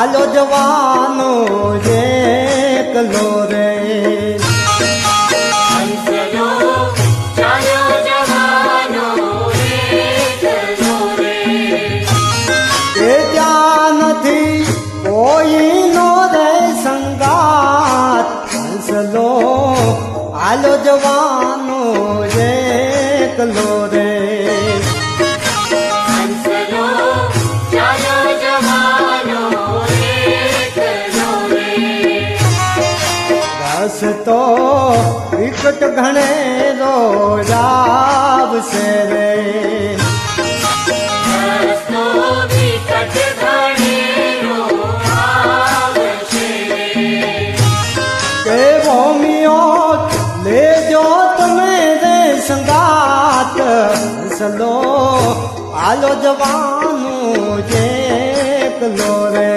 આલો જવાનો એકલો રે એ ત્યાં નથી કોઈનો રે સંગાત હંસલો આલો જવાનો એકલો રે તો વિકટ ઘણેરો આવશે રે કે ભૂમિયો લેજો તમે રે સંગાત હંસલો આલો જવાનું એકલો રે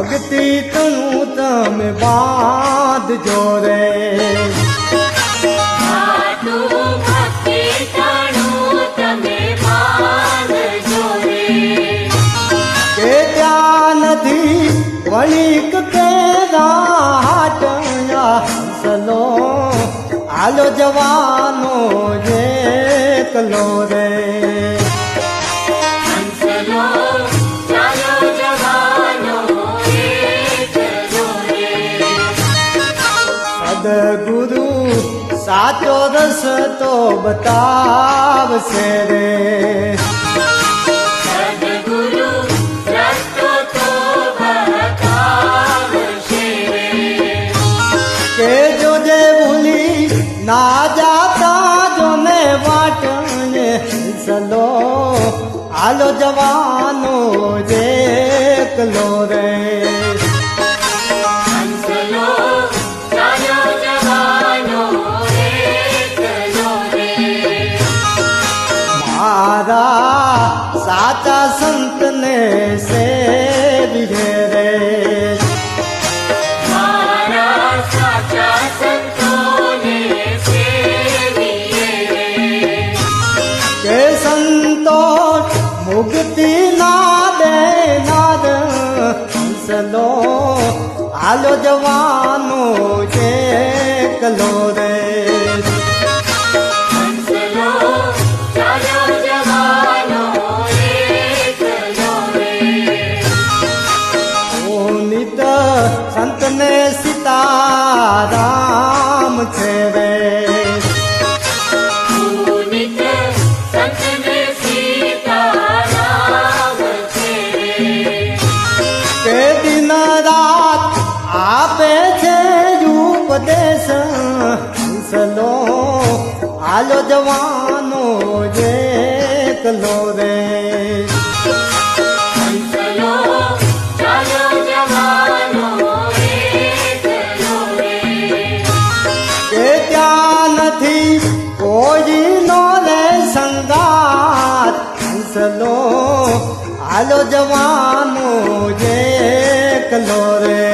ભક્તિ તનું તમે બાંધજો રે કે ત્યાં નથી વણિક કે રાટ હંસલો આલો જવાનો એકલો રે ગુરુ સાચો રસ્તો બતાવશે રે કે જો જે ભૂલી ના જાતા જો ને વાટ હંસલો આલો જવાનો એકલો રે સાચા સંતને સેવીએ રે કે સંતોષ મુક્તિ ના દે નાદ હંસલો આલો જવાનો એકલો રે સંતને સીતારામ છે રે કે દિન રાત આપે છે ઉપદેશ હંસલો આલો જવાનો એકલો રે હંસલો આલો જવાનો એકલો રે